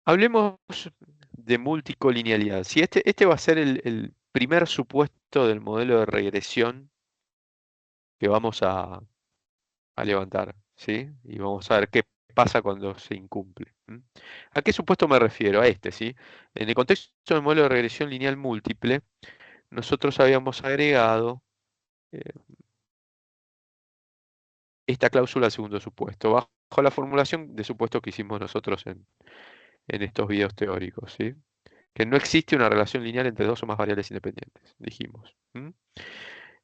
Hablemos de multicolinealidad. Si este va a ser el primer supuesto del modelo de regresión que vamos a levantar, ¿sí? Y vamos a ver qué pasa cuando se incumple. ¿A qué supuesto me refiero? A este, ¿sí? En el contexto del modelo de regresión lineal múltiple, nosotros habíamos agregado eh, esta cláusula al segundo supuesto, bajo la formulación de supuesto que hicimos nosotros en estos videos teóricos, ¿sí? Que no existe una relación lineal entre dos o más variables independientes, dijimos.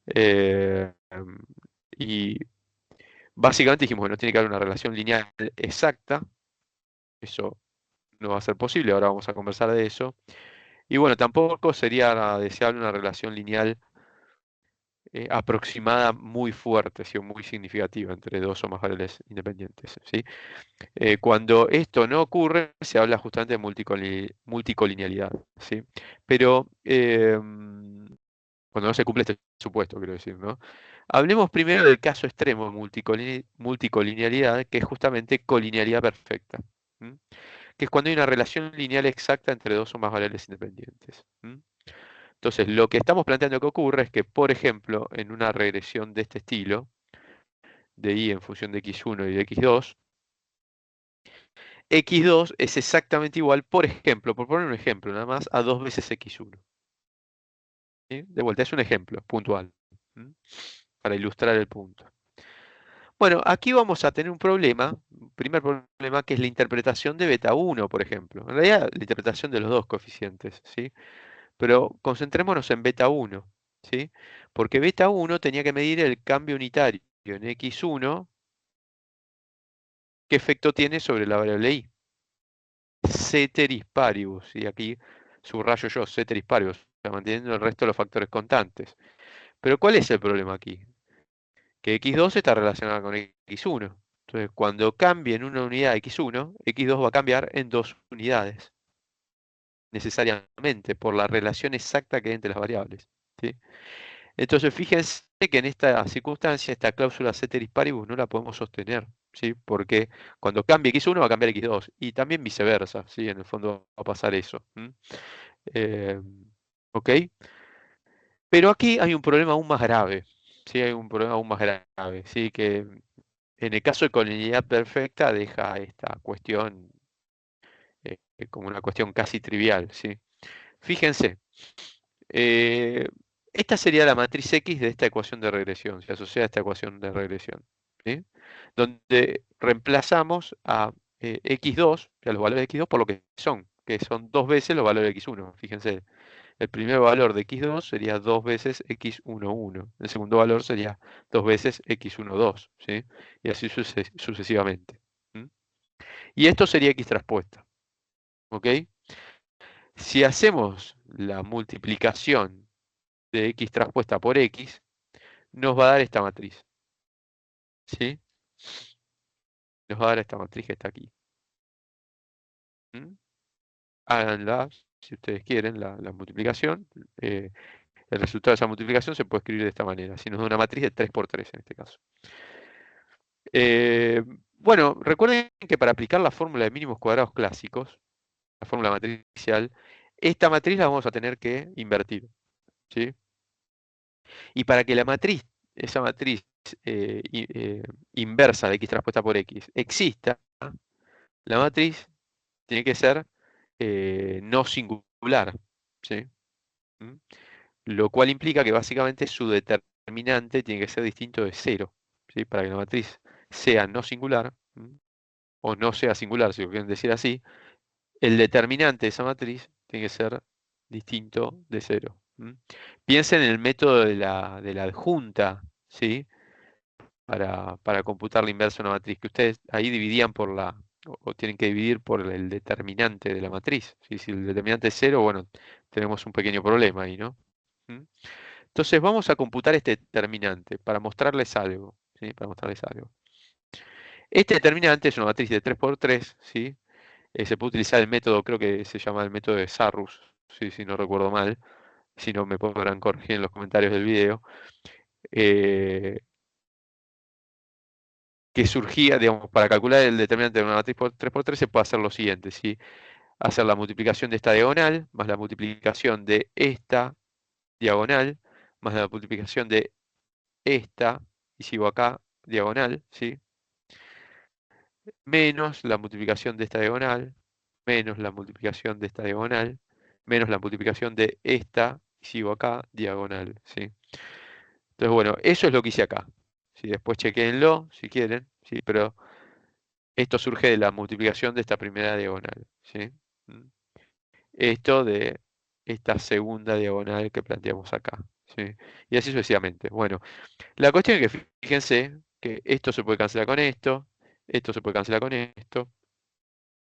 Eh, em, y básicamente dijimos que no tiene que haber una relación lineal exacta, eso no va a ser posible, ahora vamos a conversar de eso. Y bueno, tampoco sería deseable una relación lineal aproximada muy fuerte, ¿sí? O muy significativa entre dos o más variables independientes, ¿sí? Cuando esto no ocurre, se habla justamente de multicolinealidad, ¿sí? Pero cuando no se cumple este supuesto, quiero decir, ¿no? Hablemos primero del caso extremo de multicolinealidad, que es justamente colinealidad perfecta, ¿m? Que es cuando hay una relación lineal exacta entre dos o más variables independientes. Entonces, lo que estamos planteando que ocurre es que, por ejemplo, en una regresión de este estilo, de y en función de x1 y de x2, x2 es exactamente igual, por ejemplo, por poner un ejemplo nada más, a 2 veces x1. ¿Sí? De vuelta, es un ejemplo puntual, ¿m? Para ilustrar el punto. Bueno, aquí vamos a tener un primer problema, que es la interpretación de beta 1, por ejemplo. En realidad, la interpretación de los dos coeficientes, ¿sí? Pero concentrémonos en beta 1, ¿sí? Porque beta 1 tenía que medir el cambio unitario en x1, qué efecto tiene sobre la variable y. Ceteris paribus, y aquí subrayo yo, ceteris paribus, o sea, manteniendo el resto de los factores constantes. Pero ¿cuál es el problema aquí? Que x2 está relacionada con x1. Entonces, cuando cambie en una unidad x1, x2 va a cambiar en dos unidades, necesariamente, por la relación exacta que hay entre las variables, ¿sí? Entonces, fíjense que en esta circunstancia, esta cláusula ceteris paribus no la podemos sostener, ¿sí? Porque cuando cambie x1 va a cambiar x2, y también viceversa, ¿sí? En el fondo va a pasar eso. Eh, ¿Ok? Pero aquí hay un problema aún más grave, ¿sí? Hay un problema aún más grave, ¿sí? Que en el caso de colinealidad perfecta deja esta cuestión como una cuestión casi trivial, ¿sí? Fíjense, eh, esta sería la matriz X de esta ecuación de regresión, se asocia a esta ecuación de regresión, ¿sí? Donde reemplazamos a x2, a los valores de x2 por lo que son dos veces los valores de x1. Fíjense, el primer valor de x2 sería dos veces x11, el segundo valor sería dos veces x12, ¿sí? Y así sucesivamente. ¿M? Y esto sería x traspuesta, ¿ok? Si hacemos la multiplicación de x traspuesta por x, nos va a dar esta matriz, ¿sí? Nos va a dar esta matriz que está aquí. ¿M? Háganla, si ustedes quieren, la multiplicación. eh, el resultado de esa multiplicación se puede escribir de esta manera. Si nos da una matriz de 3 por 3 en este caso. Eh, bueno, recuerden que para aplicar la fórmula de mínimos cuadrados clásicos, la fórmula matricial, esta matriz la vamos a tener que invertir, ¿sí? Y para que la matriz, esa matriz inversa de x transpuesta por x exista, la matriz tiene que ser no singular, ¿sí? ¿Mm? Lo cual implica que básicamente su determinante tiene que ser distinto de cero, ¿sí? Para que la matriz sea no singular, o no sea singular, si lo quieren decir así, el determinante de esa matriz tiene que ser distinto de cero. Piensen en el método de la adjunta, ¿sí? Para computar la inversa de una matriz, que ustedes ahí dividían por o tienen que dividir por el determinante de la matriz, ¿sí? Si el determinante es cero, bueno, tenemos un pequeño problema ahí, ¿no? ¿Mm? Entonces vamos a computar este determinante para mostrarles algo, ¿sí? Para mostrarles algo. Este determinante es una matriz de 3 por 3, ¿sí? Se puede utilizar el método, creo que se llama el método de Sarrus, ¿sí? Si no recuerdo mal, si no me podrán corregir en los comentarios del video, eh, que surgía, digamos, para calcular el determinante de una matriz por 3 por 3 se puede hacer lo siguiente, ¿sí? hacer la multiplicación de esta diagonal, más la multiplicación de esta diagonal, más la multiplicación de esta, y sigo acá, diagonal, ¿sí? Menos la multiplicación de esta diagonal, menos la multiplicación de esta diagonal, menos la multiplicación de esta, y sigo acá, diagonal, ¿sí? Entonces, bueno, eso es lo que hice acá. ¿Sí? Después chequéenlo, si quieren, ¿sí? Pero esto surge de la multiplicación de esta primera diagonal, ¿sí? ¿Mm? Esto de esta segunda diagonal que planteamos acá, ¿sí? Y así sucesivamente. Bueno, la cuestión es que fíjense que esto se puede cancelar con esto se puede cancelar con esto,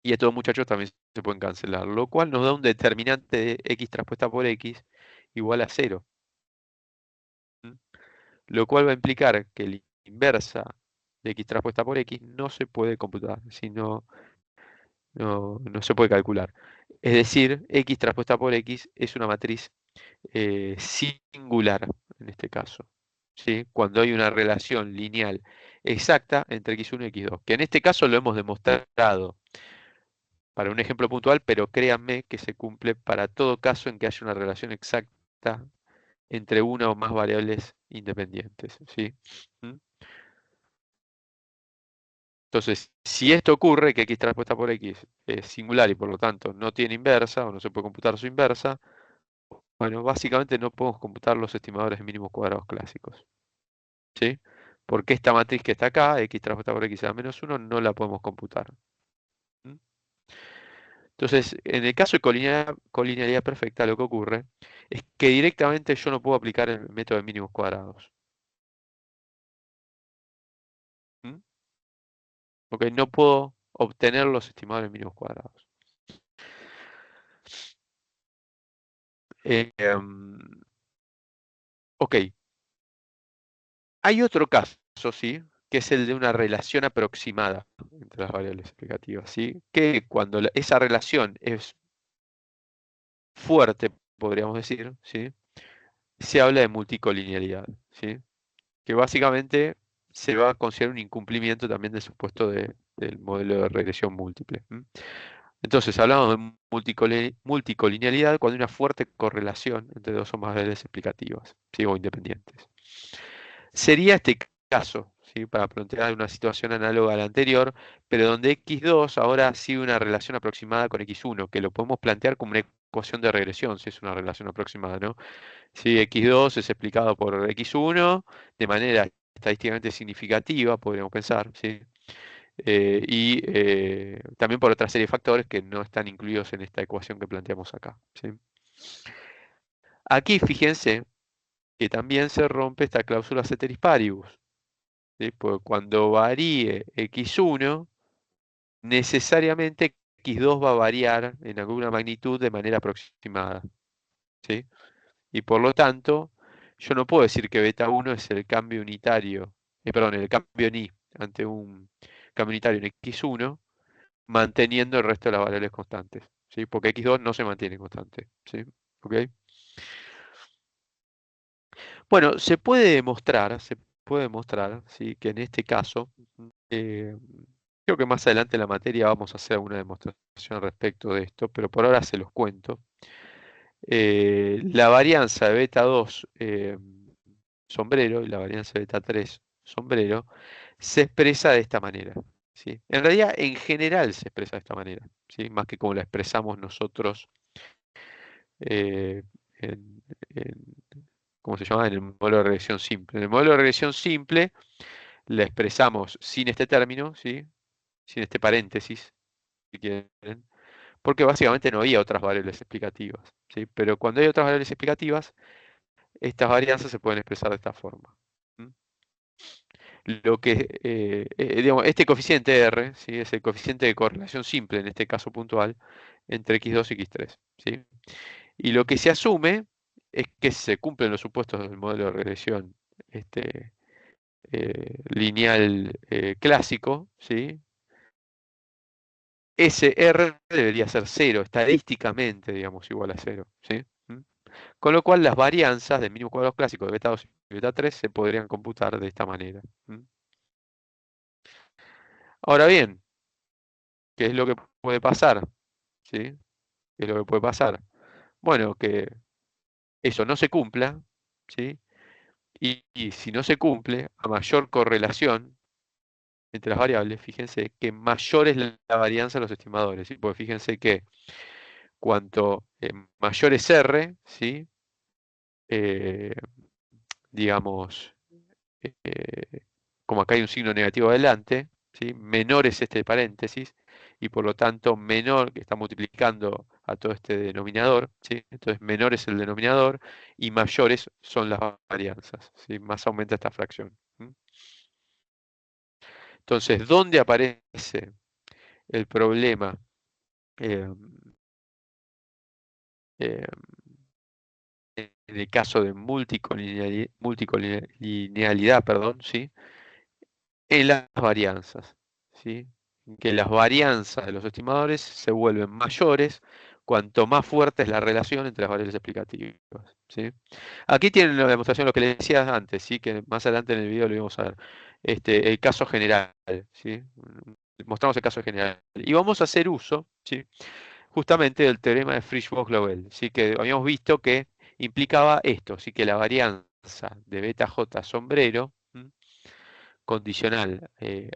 y estos muchachos también se pueden cancelar, lo cual nos da un determinante de x traspuesta por x igual a 0. ¿Mm? Lo cual va a implicar que la inversa de x traspuesta por x no se puede computar, sino no se puede calcular. Es decir, x traspuesta por x es una matriz singular en este caso, ¿sí? Cuando hay una relación lineal exacta entre x1 y x2, que en este caso lo hemos demostrado para un ejemplo puntual, pero créanme que se cumple para todo caso en que haya una relación exacta entre una o más variables independientes, ¿sí? ¿Mm? Entonces, si esto ocurre, que x transpuesta por x es singular y por lo tanto no tiene inversa o no se puede computar su inversa, bueno, básicamente no podemos computar los estimadores de mínimos cuadrados clásicos, ¿sí? Porque esta matriz que está acá, x transpuesta por x a menos 1, no la podemos computar. ¿Mm? Entonces, en el caso de colinealidad perfecta, lo que ocurre es que directamente yo no puedo aplicar el método de mínimos cuadrados. ¿Mm? Ok, no puedo obtener los estimadores de mínimos cuadrados. Ok, hay otro caso, ¿sí? Que es el de una relación aproximada entre las variables explicativas, ¿sí? Que cuando esa relación es fuerte, podríamos decir, ¿sí? Se habla de multicolinealidad, ¿sí? Que básicamente se va a considerar un incumplimiento también del supuesto del modelo de regresión múltiple. ¿M? Entonces, hablamos de multicolinealidad cuando hay una fuerte correlación entre dos o más variables explicativas, ¿sí? O independientes. Sería este caso, ¿sí? Para plantear una situación análoga a la anterior, pero donde x2 ahora sigue una relación aproximada con x1, que lo podemos plantear como una ecuación de regresión, si es una relación aproximada, ¿no? Si x2 es explicado por x1 de manera estadísticamente significativa, podríamos pensar, ¿sí? También por otra serie de factores que no están incluidos en esta ecuación que planteamos acá, ¿sí? Aquí fíjense que también se rompe esta cláusula ceteris paribus, ¿sí? Porque cuando varíe x1, necesariamente x2 va a variar en alguna magnitud de manera aproximada, ¿sí? Y por lo tanto, yo no puedo decir que beta 1 es el cambio unitario, perdón, el cambio en i ante un cambio unitario en x1, manteniendo el resto de las variables constantes, ¿sí? Porque x2 no se mantiene constante, ¿sí? ¿Ok? Bueno, se puede demostrar, ¿sí? Que en este caso, eh, creo que más adelante en la materia vamos a hacer una demostración respecto de esto, pero por ahora se los cuento. La varianza de beta 2 sombrero y la varianza de beta 3 sombrero se expresa de esta manera, ¿sí? En realidad, en general se expresa de esta manera, ¿sí? Más que como la expresamos nosotros eh, en, en- ¿cómo se llama? En el modelo de regresión simple. En el modelo de regresión simple la expresamos sin este término, ¿sí? Sin este paréntesis, si quieren, porque básicamente no había otras variables explicativas, ¿sí? Pero cuando hay otras variables explicativas, estas varianzas se pueden expresar de esta forma. ¿M? Lo que, digamos, este coeficiente R, ¿sí? Es el coeficiente de correlación simple, en este caso puntual, entre x2 y x3, ¿sí? Y lo que se asume es que se cumplen los supuestos del modelo de regresión lineal clásico, ¿sí? Ese R debería ser cero, estadísticamente, digamos, igual a cero, ¿sí? ¿Mm? Con lo cual las varianzas de mínimos cuadrados clásicos de beta 2 y beta 3 se podrían computar de esta manera. ¿Mm? Ahora bien, ¿qué es lo que puede pasar? ¿Sí? ¿Qué es lo que puede pasar? Bueno, que eso no se cumpla, ¿sí? Y si no se cumple, a mayor correlación entre las variables, fíjense que mayor es la varianza de los estimadores, ¿sí? Porque fíjense que cuanto mayor es R, ¿sí? Eh, digamos, eh, como acá hay un signo negativo adelante, ¿sí? Menor es este paréntesis, y por lo tanto menor, que está multiplicando a todo este denominador, ¿sí? Entonces menor es el denominador y mayores son las varianzas, ¿sí? Más aumenta esta fracción. ¿M? Entonces, ¿dónde aparece el problema? Eh, eh, en el caso de multicolinealidad, perdón, ¿sí? En las varianzas, ¿sí? Que las varianzas de los estimadores se vuelven mayores cuanto más fuerte es la relación entre las variables explicativas, ¿sí? Aquí tienen la demostración, lo que les decía antes, ¿sí? Que más adelante en el video lo vamos a ver. El caso general, ¿sí? Mostramos el caso general. Y vamos a hacer uso, ¿sí? Justamente del teorema de Frisch-Bock-Lobel, ¿sí? Que habíamos visto que implicaba esto, ¿sí? Que la varianza de beta j sombrero, ¿m? Condicional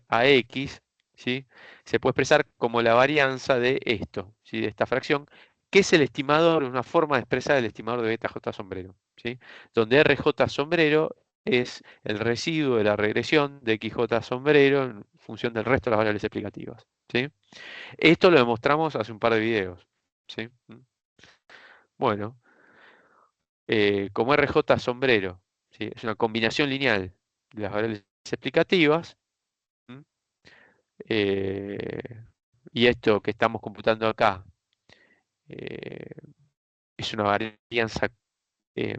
a x, ¿sí? Se puede expresar como la varianza de esto, ¿sí? De esta fracción, que es el estimador, una forma de expresar el estimador de beta j sombrero, ¿sí? Donde rj sombrero es el residuo de la regresión de xj sombrero en función del resto de las variables explicativas, ¿sí? Esto lo demostramos hace un par de videos, ¿sí? Bueno, como RJ sombrero, ¿sí? Es una combinación lineal de las variables explicativas. ¿M? Eh, y esto que estamos computando acá eh, es una varianza eh,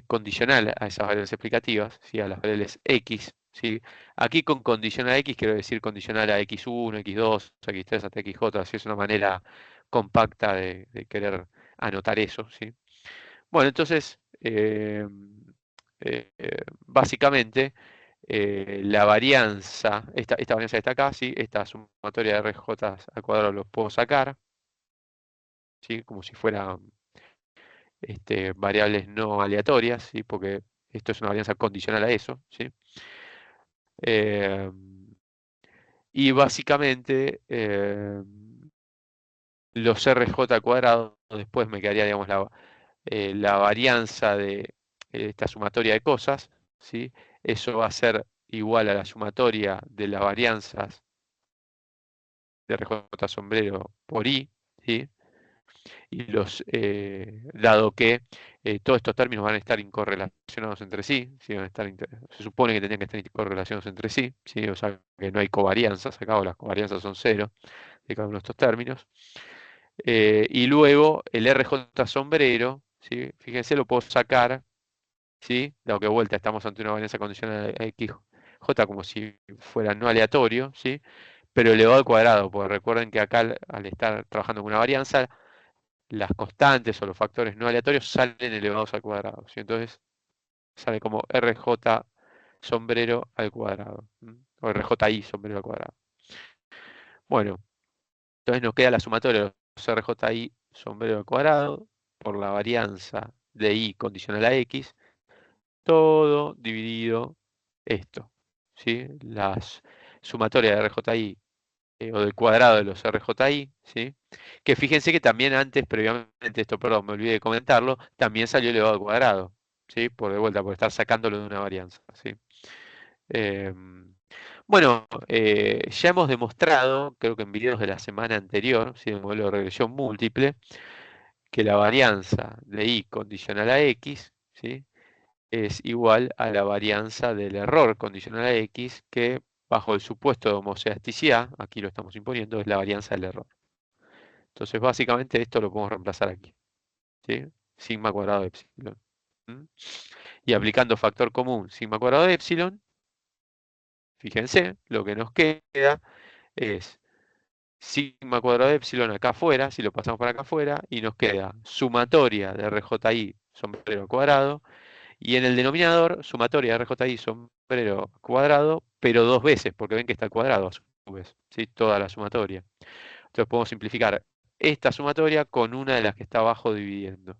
condicional a esas variables explicativas, ¿sí? A las variables x, ¿sí? Aquí con condicional a x quiero decir condicional a x1, x2, x3 hasta xj, ¿sí? Es una manera compacta de querer anotar eso, ¿sí? Bueno, entonces, básicamente, la varianza, esta varianza que está acá, ¿sí? Esta sumatoria de RJ al cuadrado lo puedo sacar, ¿sí? Como si fueran variables no aleatorias, ¿sí? Porque esto es una varianza condicional a eso, ¿sí? Eh, y básicamente, los RJ al cuadrado, después me quedaría, digamos, la varianza de esta sumatoria de cosas, ¿sí? Eso va a ser igual a la sumatoria de las varianzas de RJ sombrero por I, ¿sí? Y dado que todos estos términos van a estar incorrelacionados entre sí, ¿sí? Se supone que tendrían que estar incorrelacionados entre sí, ¿sí? O sea que no hay covarianzas acá, o las covarianzas son cero de cada uno de estos términos. Y luego el RJ sombrero, ¿sí? Fíjense, lo puedo sacar, ¿sí? Dado que de vuelta estamos ante una varianza condicional a XJ como si fuera no aleatorio, ¿sí? Pero elevado al cuadrado, porque recuerden que acá al estar trabajando con una varianza, las constantes o los factores no aleatorios salen elevados al cuadrado, ¿sí? Entonces sale como RJ sombrero al cuadrado, ¿m? O RJI sombrero al cuadrado. Bueno, entonces nos queda la sumatoria de los RJI sombrero al cuadrado por la varianza de I condicional a X, todo dividido esto, ¿sí? Las sumatorias de RJI o del cuadrado de los RJI, ¿sí? Que fíjense que también antes, previamente, esto, perdón, me olvidé de comentarlo, también salió elevado al cuadrado, ¿sí? Por de vuelta, por estar sacándolo de una varianza, ¿sí? Bueno, ya hemos demostrado, creo que en videos de la semana anterior, ¿sí? El modelo de regresión múltiple, que la varianza de I condicional a X, ¿sí? Es igual a la varianza del error condicional a X, que bajo el supuesto de homoceasticidad, aquí lo estamos imponiendo, es la varianza del error. Entonces, básicamente esto lo podemos reemplazar aquí, ¿sí? Sigma cuadrado de epsilon. ¿M? Y aplicando factor común sigma cuadrado de epsilon, fíjense, lo que nos queda es sigma cuadrado de epsilon acá afuera, si lo pasamos para acá afuera, y nos queda sumatoria de RJI sombrero al cuadrado, y en el denominador, sumatoria de RJI sombrero cuadrado, pero dos veces, porque ven que está al cuadrado a su vez, ¿sí? Toda la sumatoria. Entonces podemos simplificar esta sumatoria con una de las que está abajo dividiendo.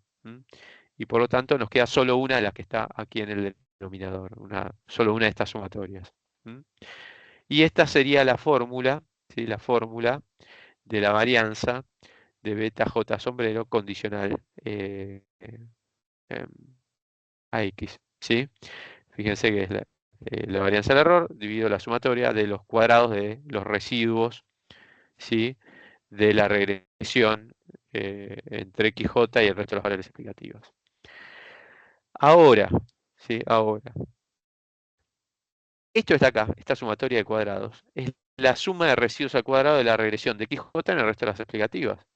Y por lo tanto nos queda solo una de las que está aquí en el denominador, solo una de estas sumatorias. ¿Mm? Y esta sería la fórmula, ¿sí? La fórmula de la varianza de beta j sombrero condicional em, a x. ¿Sí? Fíjense que es la varianza del error dividido la sumatoria de los cuadrados de los residuos, ¿sí? De la regresión entre xj y el resto de las variables explicativas. Ahora, ¿sí? Ahora, esto está acá, esta sumatoria de cuadrados, es la suma de residuos al cuadrado de la regresión de xj en el resto de las explicativas.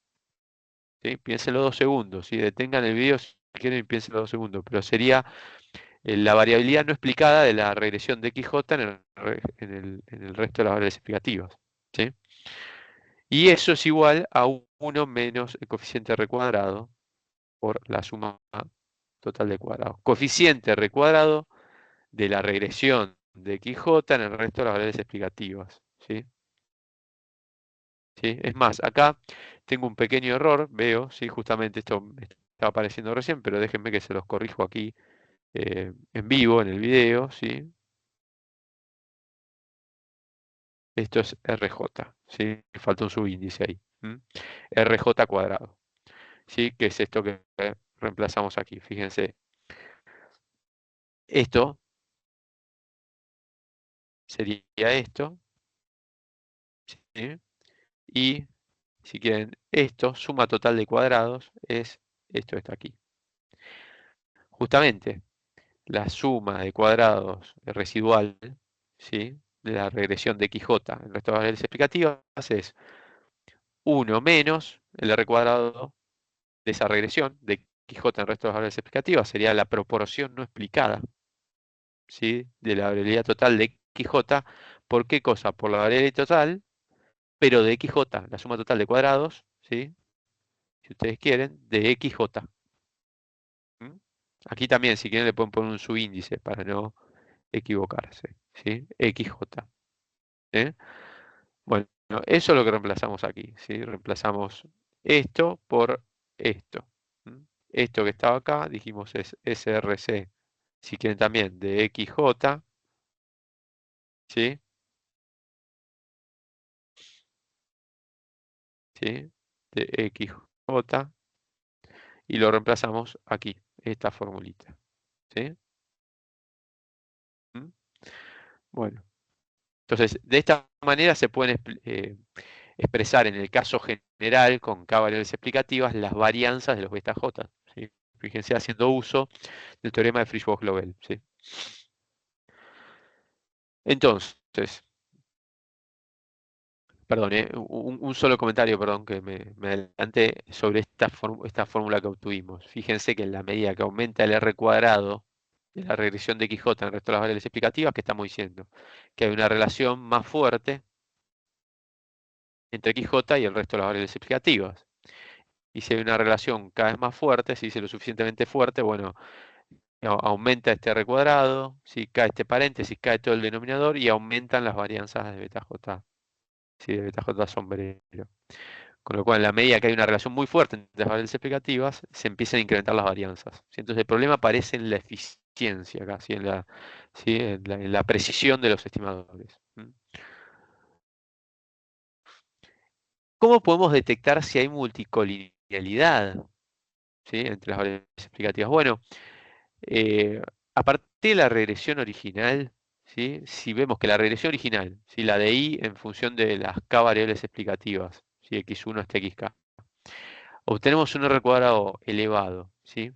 ¿Sí? Piénsenlo 2 segundos, ¿sí? Detengan el video si quieren y piénsenlo 2 segundos, pero sería la variabilidad no explicada de la regresión de xj en el resto de las variables explicativas. ¿Sí? Y eso es igual a 1 menos el coeficiente r cuadrado por la suma total de cuadrados. Coeficiente r cuadrado de la regresión de xj en el resto de las variables explicativas. ¿Sí? ¿Sí? Es más, acá tengo un pequeño error, veo, ¿sí? Justamente esto me estaba apareciendo recién, pero déjenme que se los corrijo aquí en vivo, en el video, ¿sí? Esto es RJ, ¿sí? Falta un subíndice ahí. RJ cuadrado, ¿sí? Que es esto que reemplazamos aquí. Fíjense, esto sería esto, ¿sí? Y si quieren, esto, suma total de cuadrados, es esto que está aquí. Justamente, la suma de cuadrados residual, ¿sí? De la regresión de XJ en el resto de las variables explicativas es 1 menos el R cuadrado de esa regresión de XJ en el resto de las variables explicativas, sería la proporción no explicada, ¿sí? De la variabilidad total de XJ. ¿Por qué cosa? Por la variabilidad total, pero de XJ, la suma total de cuadrados, ¿sí? Si ustedes quieren, de XJ. Aquí también, si quieren, le pueden poner un subíndice para no equivocarse, ¿sí? XJ. ¿Eh? Bueno, eso es lo que reemplazamos aquí, ¿sí? Reemplazamos esto por esto. Esto que estaba acá, dijimos es SRC, si quieren también, de XJ, ¿sí? ¿Sí? De XJ, y lo reemplazamos aquí, esta formulita, ¿sí? ¿Mm? Bueno, entonces, de esta manera se pueden expresar en el caso general, con K variables explicativas, las varianzas de los beta J. ¿Sí? Fíjense haciendo uso del teorema de Frisch-Bach-Lobel. ¿Sí? Entonces, perdón, un solo comentario, perdón, que me adelanté sobre esta fórmula que obtuvimos. Fíjense que en la medida que aumenta el R cuadrado de la regresión de XJ en el resto de las variables explicativas, ¿qué estamos diciendo? Que hay una relación más fuerte entre XJ y el resto de las variables explicativas. Y si hay una relación cada vez más fuerte, si es lo suficientemente fuerte, bueno, aumenta este R cuadrado, si cae este paréntesis, cae todo el denominador y aumentan las varianzas de beta J, ¿sí? De beta J sombrero. Con lo cual, en la medida que hay una relación muy fuerte entre las variables explicativas, se empiezan a incrementar las varianzas, ¿sí? Entonces el problema aparece en la eficiencia acá, ¿sí? ¿Sí? En la precisión de los estimadores. ¿Cómo podemos detectar si hay multicolinealidad, ¿sí? Entre las variables explicativas? Bueno, a partir de la regresión original, ¿sí? Si vemos que la regresión original, ¿sí? La de I en función de las K variables explicativas, ¿sí? X1 hasta XK, obtenemos un R cuadrado elevado, ¿sí?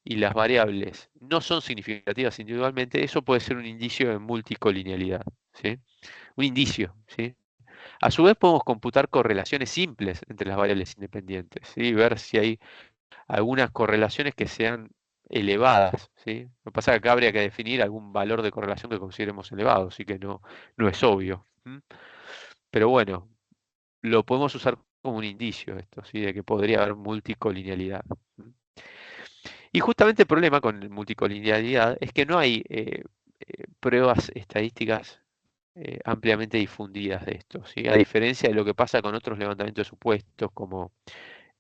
Y las variables no son significativas individualmente, eso puede ser un indicio de multicolinealidad, ¿sí? Un indicio, ¿sí? A su vez podemos computar correlaciones simples entre las variables independientes, ¿sí? Ver si hay algunas correlaciones que sean elevadas, ¿sí? Lo que pasa es que acá habría que definir algún valor de correlación que consideremos elevado, así que no es obvio. Pero bueno, lo podemos usar como un indicio esto, ¿sí? De que podría haber multicolinealidad. Y justamente el problema con multicolinealidad es que no hay pruebas estadísticas ampliamente difundidas de esto, ¿sí? A diferencia de lo que pasa con otros levantamientos de supuestos, como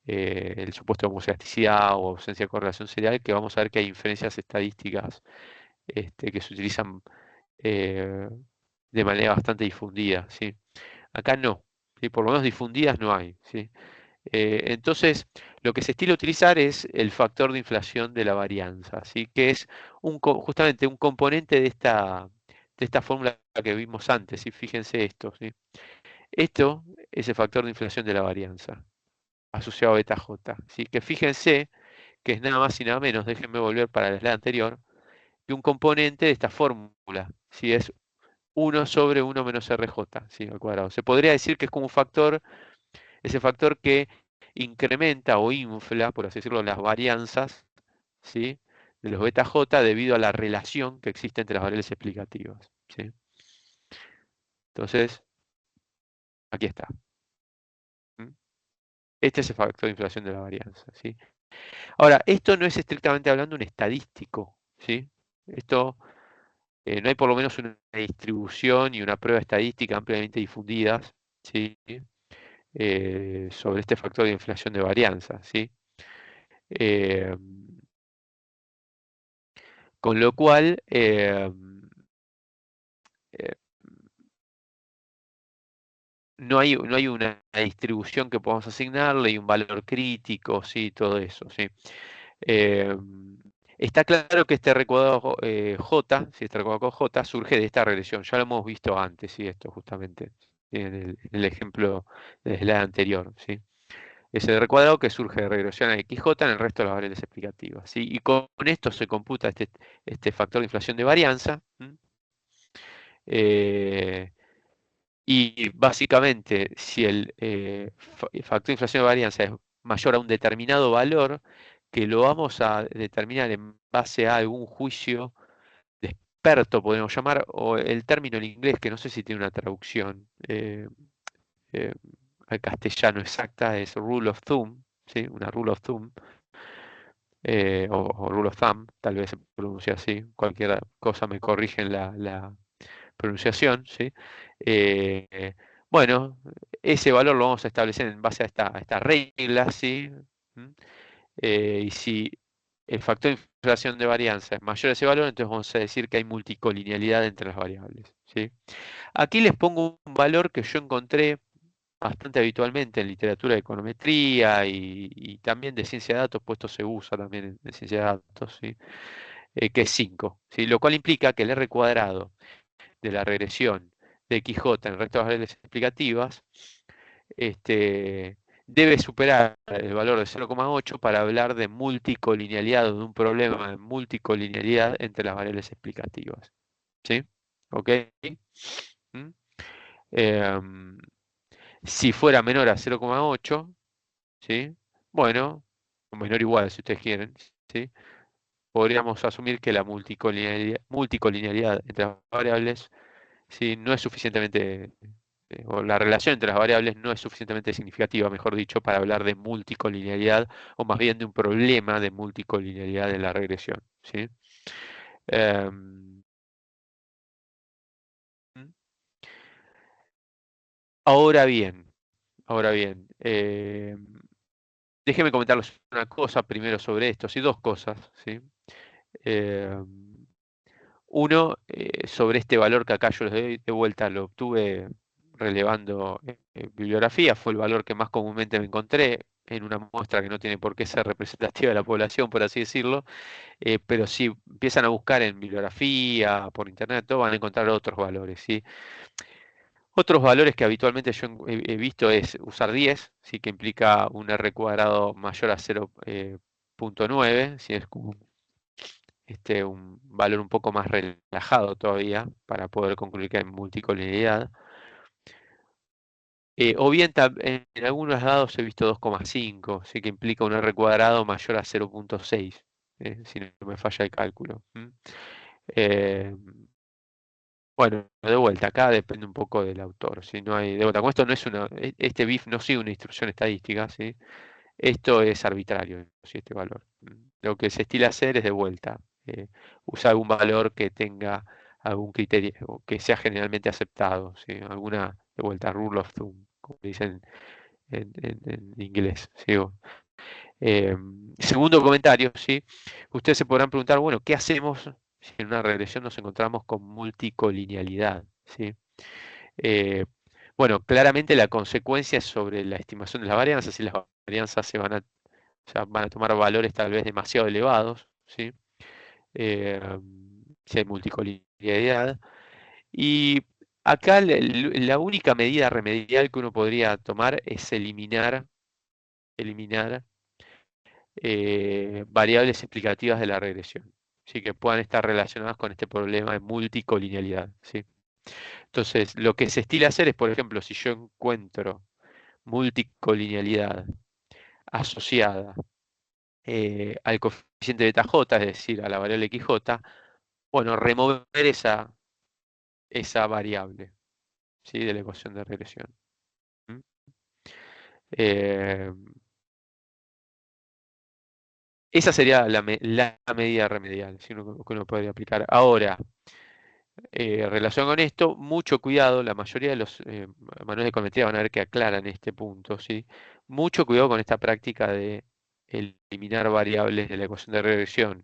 el supuesto de homocesticidad o ausencia de correlación serial, que vamos a ver que hay inferencias estadísticas que se utilizan eh, de manera bastante difundida, ¿sí? Acá no, ¿sí? Por lo menos difundidas no hay, ¿sí? Entonces, lo que se estila utilizar es el factor de inflación de la varianza, ¿sí? Que es justamente un componente de esta fórmula que vimos antes, ¿sí? Fíjense esto, ¿sí? Esto es el factor de inflación de la varianza, asociado a beta J, ¿sí? Que fíjense que es nada más y nada menos, déjenme volver para la slide anterior, que un componente de esta fórmula, ¿sí? Es 1/1 menos RJ, ¿sí? Al cuadrado. Se podría decir que es como un factor, ese factor que incrementa o infla, por así decirlo, las varianzas, ¿sí? De los beta J debido a la relación que existe entre las variables explicativas, ¿sí? Entonces, aquí está. ¿Mm? Este es el factor de inflación de la varianza, ¿sí? Ahora, esto no es estrictamente hablando un estadístico, ¿sí? Esto, no hay por lo menos una distribución y una prueba estadística ampliamente difundidas, ¿sí? Sobre este factor de inflación de varianza, ¿sí? Eh, con lo cual, eh, no hay una distribución que podamos asignarle y un valor crítico, ¿sí? Todo eso, ¿sí? Eh, Está claro que este recuadrado J, si este recuadrado J surge de esta regresión. Ya lo hemos visto antes, ¿sí? Esto justamente en el ejemplo del slide anterior, ¿sí? Es el recuadrado que surge de regresión a XJ en el resto de las variables explicativas, ¿sí? Y con esto se computa este factor de inflación de varianza. ¿M? Eh, y básicamente, si el factor de inflación de varianza es mayor a un determinado valor, que lo vamos a determinar en base a algún juicio de experto, podemos llamar, o el término en inglés, que no sé si tiene una traducción eh, al castellano exacta, es rule of thumb, ¿sí? Una rule of thumb, o rule of thumb, tal vez se pronuncia así, cualquier cosa me corrigen la pronunciación, ¿sí? Eh, bueno, ese valor lo vamos a establecer en base a esta regla, ¿sí? ¿Mm? Y si el factor de inflación de varianza es mayor a ese valor, entonces vamos a decir que hay multicolinealidad entre las variables, ¿sí? Aquí les pongo un valor que yo encontré bastante habitualmente en literatura de econometría y también de ciencia de datos, puesto se usa también en ciencia de datos, ¿sí? Que es 5, ¿sí? Lo cual implica que el R cuadrado de la regresión de XJ en el resto de las variables explicativas, debe superar el valor de 0,8 para hablar de multicolinealidad o de un problema de multicolinealidad entre las variables explicativas. ¿Sí? ¿Ok? ¿Mm? Em, si fuera menor a 0,8, ¿sí? Bueno, o menor o igual si ustedes quieren, ¿sí? Podríamos asumir que la multicolinealidad entre las variables, ¿sí? No es suficientemente, o la relación entre las variables no es suficientemente significativa, mejor dicho, para hablar de multicolinealidad, o más bien de un problema de multicolinealidad en la regresión, ¿sí? Em, ahora bien, ahora bien, déjeme comentarles una cosa primero sobre esto, sí, dos cosas, ¿sí? Em, Uno, sobre este valor que acá yo les doy de vuelta, lo obtuve relevando bibliografía, fue el valor que más comúnmente me encontré en una muestra que no tiene por qué ser representativa de la población, por así decirlo, pero si empiezan a buscar en bibliografía, por internet, todo, van a encontrar otros valores, ¿sí? Otros valores que habitualmente yo he visto es usar 10, ¿sí? Que implica un R cuadrado mayor a 0,9, ¿sí? Es como un valor un poco más relajado todavía para poder concluir que hay multicolinealidad. O bien en algunos lados he visto 2,5, sí que implica un R cuadrado mayor a 0,6, si no me falla el cálculo. Eh, bueno, de vuelta, acá depende un poco del autor. Si no hay, de vuelta, con esto no es este BIF no sigue una instrucción estadística, ¿sí? Esto es arbitrario, ¿sí? Este valor. Lo que se estila hacer es de vuelta, usar algún valor que tenga algún criterio que sea generalmente aceptado, ¿sí? Alguna, de vuelta, rule of thumb, como dicen en inglés, ¿sí? Segundo comentario, ¿sí? Ustedes se podrán preguntar, bueno, ¿qué hacemos si en una regresión nos encontramos con multicolinealidad? ¿Sí? Eh, bueno, claramente la consecuencia es sobre la estimación de las varianzas. Si las varianzas o sea, van a tomar valores tal vez demasiado elevados, ¿sí? Eh, si hay multicolinealidad. Y acá la única medida remedial que uno podría tomar es eliminar variables explicativas de la regresión, ¿sí? Que puedan estar relacionadas con este problema de multicolinealidad, ¿sí? Entonces, lo que se estila hacer es, por ejemplo, si yo encuentro multicolinealidad asociada al coeficiente beta j, es decir, a la variable xj, bueno, remover esa variable, ¿sí? De la ecuación de regresión. ¿Mm? Eh, Esa sería la medida remedial, ¿sí? Que uno podría aplicar. Ahora, en relación con esto, mucho cuidado, la mayoría de los manuales de econometría van a ver que aclaran este punto, ¿sí? Mucho cuidado con esta práctica de eliminar variables de la ecuación de regresión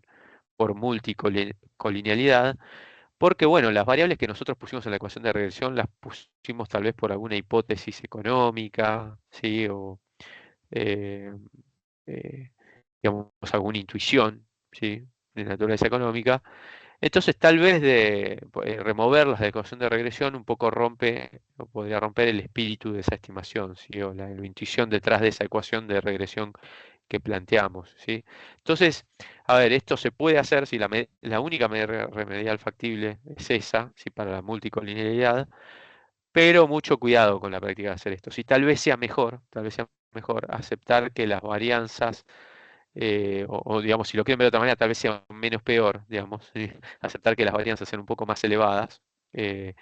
por multicolinealidad, porque bueno, las variables que nosotros pusimos en la ecuación de regresión las pusimos tal vez por alguna hipótesis económica, ¿sí? O eh, eh, digamos, alguna intuición, ¿sí? De naturaleza económica. Entonces, tal vez removerlas de la ecuación de regresión un poco rompe, o podría romper el espíritu de esa estimación, ¿sí? O la intuición detrás de esa ecuación de regresión que planteamos, ¿sí? Entonces, a ver, esto se puede hacer si la única medida remedial factible es esa, ¿sí? Para la multicolinealidad, pero mucho cuidado con la práctica de hacer esto. Si tal vez sea mejor aceptar que las varianzas digamos, si lo quieren ver de otra manera, tal vez sea menos peor, digamos, ¿sí? Aceptar que las varianzas sean un poco más elevadas eh,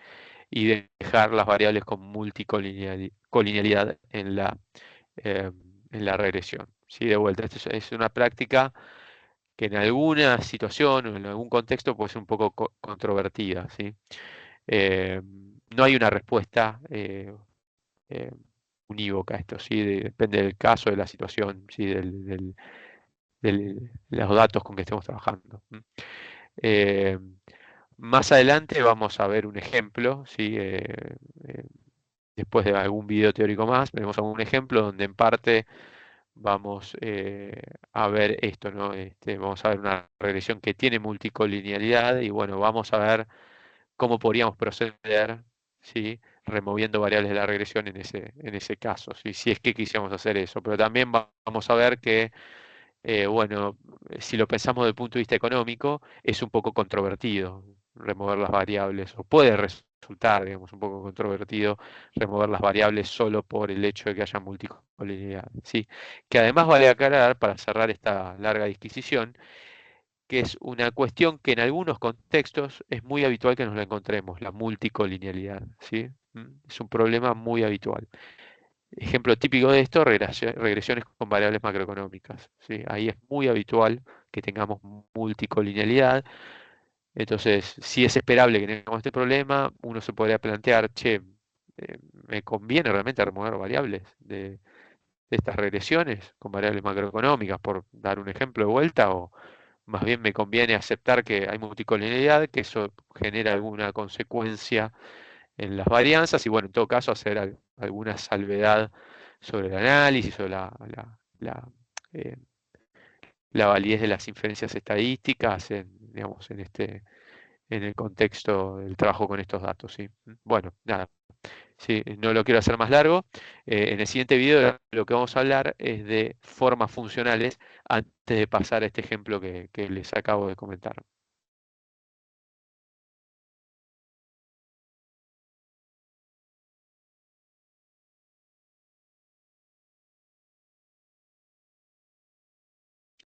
y dejar las variables con multicolinealidad eh, en la regresión. ¿Sí? De vuelta, esto es una práctica que en alguna situación o en algún contexto puede ser un poco controvertida, ¿sí? Eh, no hay una respuesta eh, unívoca a esto, ¿sí? Depende del caso, de la situación, ¿sí? De los datos con que estemos trabajando. Eh, Más adelante vamos a ver un ejemplo, ¿sí? Eh, Después de algún video teórico más, veremos algún ejemplo donde en parte vamos a ver esto, ¿no? Vamos a ver una regresión que tiene multicolinealidad y bueno, vamos a ver cómo podríamos proceder, ¿sí? Removiendo variables de la regresión en ese caso, ¿sí? Si es que quisiéramos hacer eso. Pero también vamos a ver que bueno, si lo pensamos desde el punto de vista económico, es un poco controvertido remover las variables, o puede resultar, digamos, un poco controvertido remover las variables solo por el hecho de que haya multicolinealidad, ¿sí? Que además vale aclarar, para cerrar esta larga disquisición, que es una cuestión que en algunos contextos es muy habitual que nos la encontremos, la multicolinealidad, ¿sí? Es un problema muy habitual. Ejemplo típico de esto, regresiones con variables macroeconómicas, ¿sí? Ahí es muy habitual que tengamos multicolinealidad. Entonces, si es esperable que tengamos este problema, uno se podría plantear, che, ¿me conviene realmente remover variables de estas regresiones con variables macroeconómicas, por dar un ejemplo de vuelta? ¿O más bien me conviene aceptar que hay multicolinealidad, que eso genera alguna consecuencia en las varianzas y bueno, en todo caso hacer alguna salvedad sobre el análisis o eh, la validez de las inferencias estadísticas digamos, en el contexto del trabajo con estos datos, ¿sí? Bueno, nada, sí, no lo quiero hacer más largo. En el siguiente video lo que vamos a hablar es de formas funcionales antes de pasar a este ejemplo que les acabo de comentar.